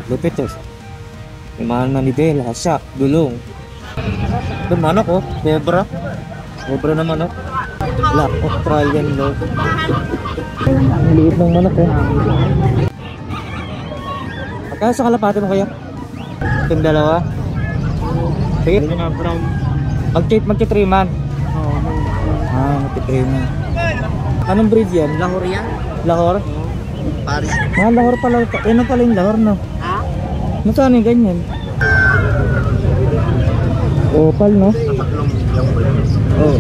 Lupit eh. May mga manibela, shock, gulong. Ito manok oh, zebra. Zebra na manok. Black Australian Lord. Ang liit ng manok eh. Magkano sa kalapati mo kaya? Itong dalawa? Sige. Magti-3 man. Magti-3 man. Anong breed yan? Lahore yan? Lahore? Paris. Lahore pala. Ano pala yung Lahore no? Ha? Magkano yung ganyan? Opal no? Oh.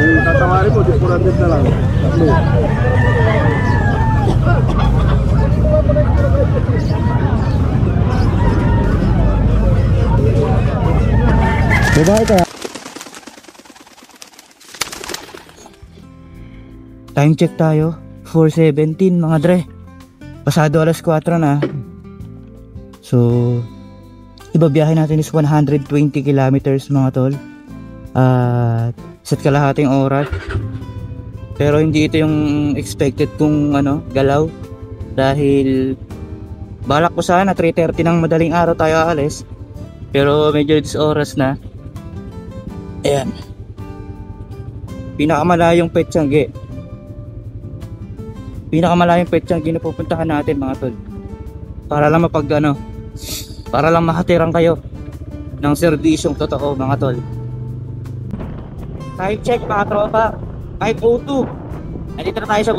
Yung tatawari mo, 400 na lang. Tatlo. Babae kaya? Time check tayo. 4:17 mga dre. Pasado alas 4 na. So, ibabiyahe natin is 120 kilometers mga tol. At isa't kalahating oras. Pero hindi ito yung expected kong galaw. Dahil balak ko sana 3:30 ng madaling araw tayo aalis. Pero medyo dis oras na. Ayan. Pinakamalayong Petchange. Pinakamalayong Petchange na pupuntahan natin mga tol. Para lang para lang mahatiran kayo ng serbisyong totoo mga tol. Time check mga tropa, 5:02. Nandito na tayo sa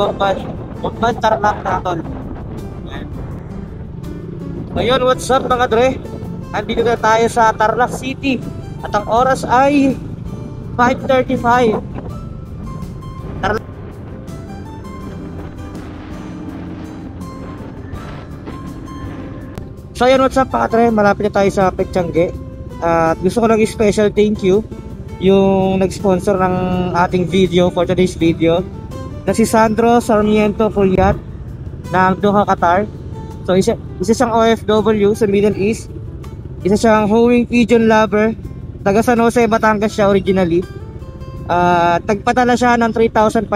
Bokban Tarlac mga tol. Ngayon, what's up mga dre? Nandito na tayo sa Tarlac City. At ang oras ay 5:35. So yun, what's up mga dre? Malapit na tayo sa Petchange. At gusto ko lang special thank you yung nag-sponsor ng ating video for today's video na si Sandro Sarmiento Puyat ng Doha, Qatar. So isa siyang OFW sa Middle East. Isa siyang hoeing pigeon lover. Taga San Jose, Batangas siya originally. Tagpadala siya ng 3,500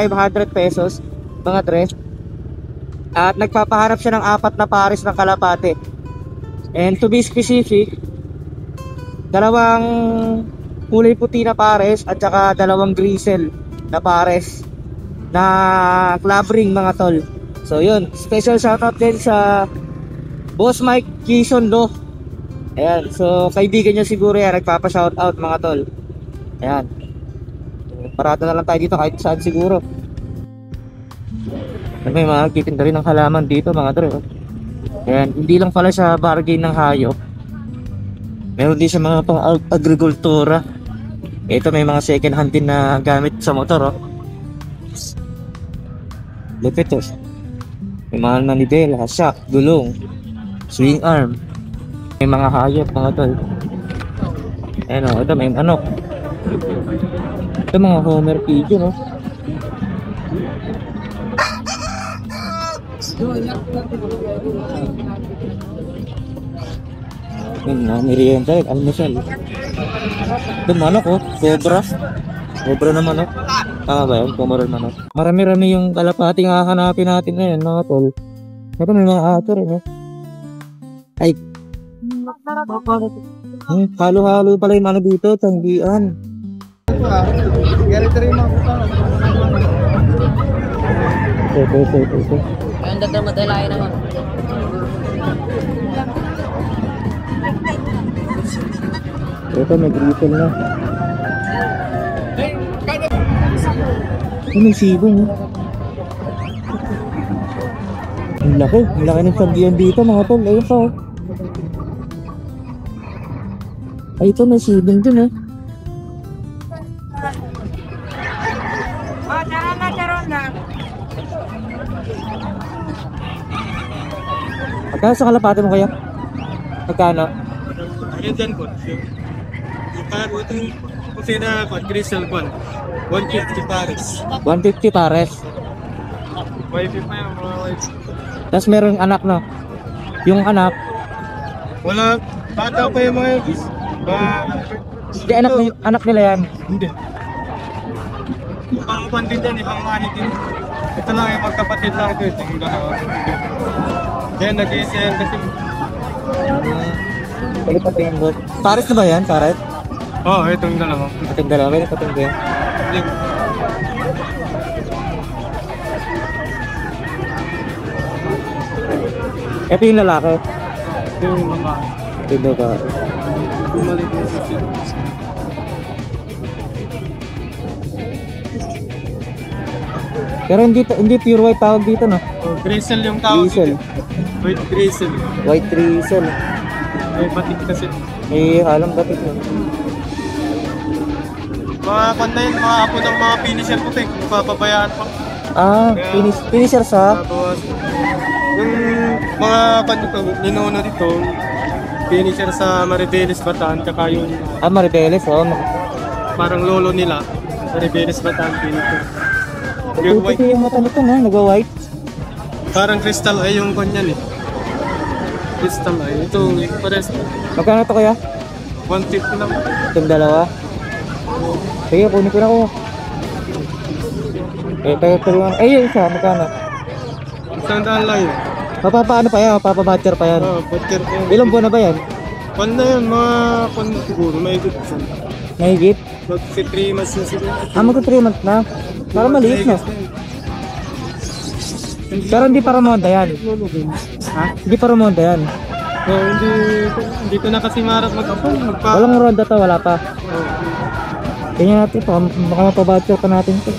pesos mga dre. At nagpapaharap siya ng 4 na pares ng kalapate. And to be specific, 2 kulay puti na pares at saka 2 grizzle na pares na club ring mga tol. So yun, special shoutout din sa Boss Mike Kison Lo. Ayan, so kaibigan niya siguro yan, nagpapa-shoutout mga tol. Ayan, parada na lang tayo dito kahit saan siguro. May mga kitinda rin ng halaman dito mga tol. Ayan, hindi lang pala sa bargain ng hayop, meron din sa mga pang agrikultura. Ito may mga second hand din na gamit sa motor oh. Lupit oh. May mga manibela, shock, gulong, swing arm. May mga hayop mga tol. Ayan oh, ito may manok. Ito mga Homer pigeon oh. Yun na, merienda, almusal. Ito manok oh, zebra. Zebra na manok. Tama ba yun? Pumaral manok. Marami-rami yung kalapati nga hanapin natin ngayon mga tol. Ito may mga ator eh. Ay. Halo-halo pala yung ano dito, tanggian. Ganito rin mga puta. Ito. Ang dagang madalayan naman. Ito may grizzle na. May sibong oh. Ang laki ng tanggian dito mga tol. Ayun pa oh. Ay ito may sibong dun oh. Magkano sa kalapati mo kaya? Magkano? Ayun dyan ko. Kung sina Crystal Con, 150 pares. 150 pares. Wifi pa yung mga wifi. Tapos meron anak no? Yung anak? Wala, bata pa yung mga yun. Hindi, anak nila yan. Hindi. Ibang upan din dyan, ibang manit din. Ito lang yung magkapatid lang ito. Yung dalawa. Yan, nag-i-sell kasi. Pwede pa tingin mo. Pares na ba yan, Karet? Oo, itong dalawa. Itong dalawa, pwede pa tingin ko yan. Ito yung lalaki. Yung mga Ito ba? bumalik yung sisi. Pero hindi pure white tawag dito, no? Oh, Grizzle yung tawag Grizzle. dito. White Grizzle. White Drizzle. May batik kasi. Eh, alam ba ito? Mga kanta yun, mga apo ng mga finisher ko, tek. Papabayaan pa. Ah, finisher sa? Tapos, yung mga kanta ko, ninuno dito, finisher sa Maribeles Bataan, tsaka yung Ah, Maribeles, oh. parang lolo nila, Maribeles Bataan finisher. Yung Puti white, yung mata nito, no? Nagwa-white. parang crystal ay yung kanyan eh. Crystal ay, ito, pares, Magkano to kaya? 150 lang. Itong dalawa. Sige, kunin ko na ko. Eh, tayo. Eh, yung isa, magkano? Isang daan lang yun. Mapapaano pa yan? Mapapamatcher pa yan. Oo, butker ko. Ilang buwan na ba yan? Kwan na yun, mga kwan siguro, may good siya. Mahigit? Magsi 3 months na siguro. Ah, magka 3 months na. Parang maliit, no? Pero hindi pa Ramonda yan. Ha? Hindi pa Ramonda yan. So, hindi ko na kasi marap magpa. Walang ronda to, wala pa. Oh. Kanya natin to, baka mapabatcher pa natin to.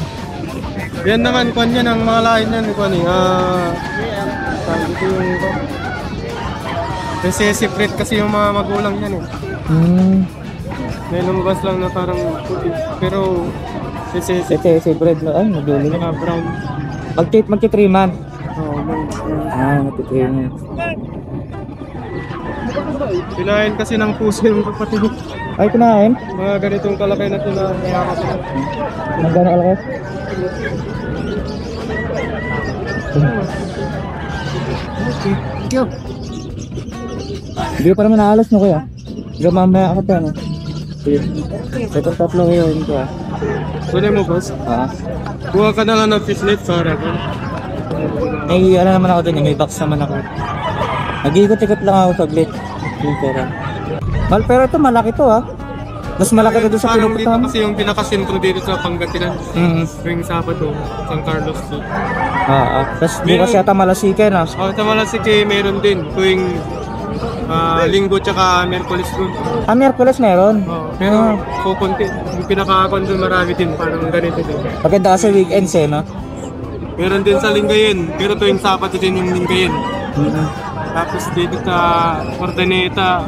Yan naman, kwan yan, ang mga lain yan, kwan eh. Sabi ko yung recessive rate kasi yung mga magulang yan eh. May lumabas lang na parang puti, pero recessive. Ito, bread na. Ay, nadulo na. Mga brown. Magti 3 months. Oo, Ah, magti 3 months. Pinahin kasi ng puso yung kapatid. Ay, kinain? Mga ganitong kalaki na tinakasama. Ang gano'ng alakay? Hindi pa naman naalas no kuya. Hanggang mamaya ako tayo. Second tatlo ngayon ko ah. Kunin mo, boss. Ah. Kuha ka na lang ng fishnet para ko. May ano naman ako dun, may box naman ako. Nag-ikot-ikot lang ako saglit. Yung pera. Pero ito malaki to ah. Mas malaki na doon sa Parang dito pinupuntahan. kasi yung pinakasentro dito sa Pangasinan. Tuwing Sabado, San Carlos to. Tapos bukas yata Malasiken ah. Oh, sa Malasike meron din. Tuwing Linggo tsaka Merkulis doon. Ah, Miyerkules meron. Oh, pero kukunti. Yung pinaka-akon doon marami din. Parang ganito din. Maganda kasi weekends eh no? Meron din sa Lingayen. Pero tuwing Sabado din yung Lingayen. Tapos dito sa Ordaneta,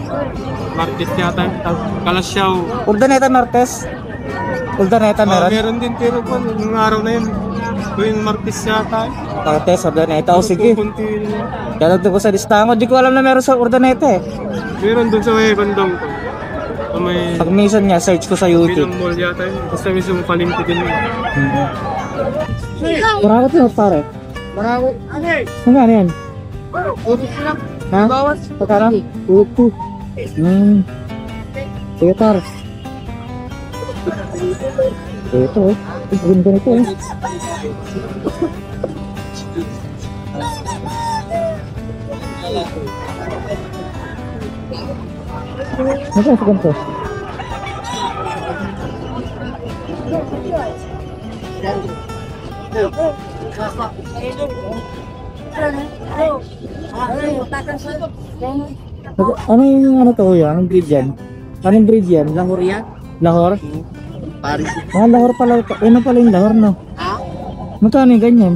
Martes yata, Kalasyaw. Urdaneta Martes. Urdaneta meron. Meron din pero po, yung araw na yun. Tuwing Martes yata. Martes, Urdaneta. O sige. Kukunti. Kaya ko sa listahan ko. Di ko alam na meron sa Urdaneta eh. Meron doon sa may bandong. Sa may Pag minsan nga, search ko sa YouTube. bilang mall yata yun. Basta mismo palengke din yun. Marakot na pare. Maraming. Ano yan? Ha? Pagkara? Upo. Sige par. Ito eh. Ang ganda nito eh. Nasaan sa ganito? Ano yung ano to kuya? Anong breed yan? Anong breed yan? Lahore yan? Lahore? Paris. Ah, Lahore pala. Ano pala yung Lahore no? Ha? Magkano yung ganyan?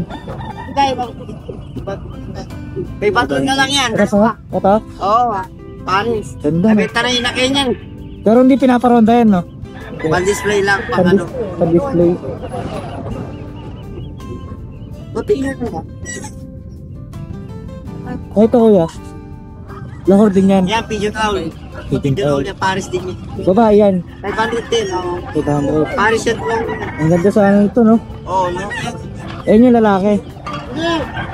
May baton ka lang yan. Ito sa ito? Oo, Paris. Ganda no? Nabenta na yung nakinyan. Pero hindi pinaparonda yan no? Pan-display lang, pang ano. Pan-display. Buti yan mo. Oh, ito kuya. Lahore din yan. Yan, pigeon owl. Pigeon Pigeon owl. owl yan, Paris din yun. Babae yan. 500 din, oo. 800. Paris yan lang. Ang ganda sa ano ito no? Oo, no? Ayun yung lalaki.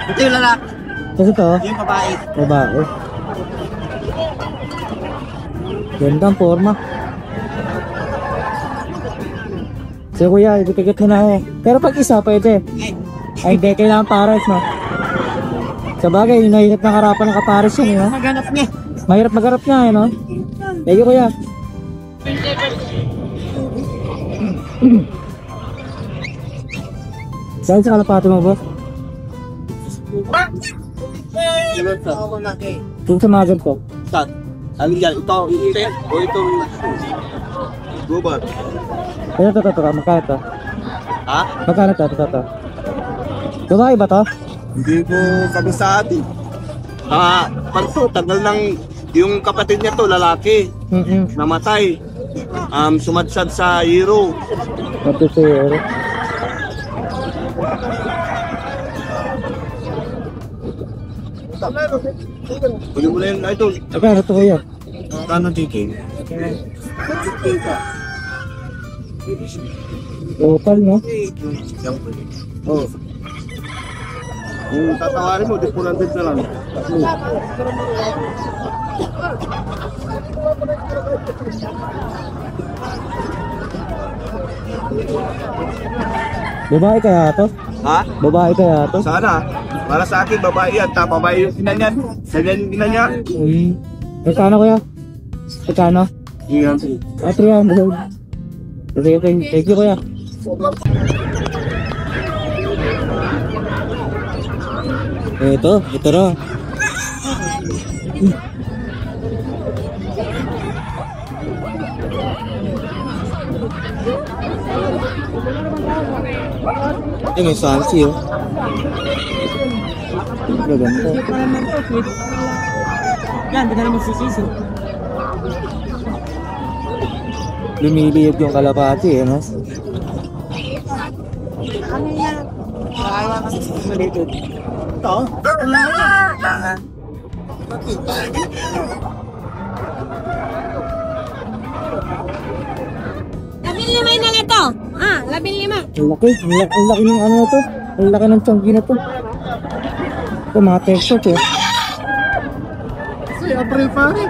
Ito yung lalaki. Kasi ito, Yung babae. babae. Ganda ang forma. So kuya, ikikit mo na ako. Pero pag isa pwede. Ay hindi, kailangan pares no? Sa bagay, mahirap na harapan ng kapares yun, no? Maganap niya. Mahirap magharap niya, no? Thank you, kuya. Saan sa kalapati mo, boss? Ako na kay. Kung sa magan ko. Saan? Alin yan? Ito, o ito. Gubat. Ito, magkano to? Ha? Magkano to? Babae ba to? Hindi ko kabisado. Parto, tagal ng yung kapatid niya to, lalaki, namatay. Sumadsad sa Hero. Ito sir. Huli mo na yun, idol. Magkano to, kuya? Kano tiking? Total, no? Oo. Kung tatawarin mo, di 400 na lang. Babae kaya to? Ha? Babae kaya to? Sana. Para sa akin, babae yan. Babae yung ina niyan. Ganyan yung ina niya. Magkano, kuya? Magkano? Iyan. 300. Okay. Thank you, kuya. Ito na. May fancy, oh. Gaganda. Yan, hindi ka naman sisisi. Lumiliyog yung kalapati, eh, no? Ano yan? Ayaw ka sa dito. Ito? Labing-lima na ito. Ah, 15. Ang laki ng ano to. Ang laki ng tiyanggi na to. Ito, mga texture, eh. Say, April pare.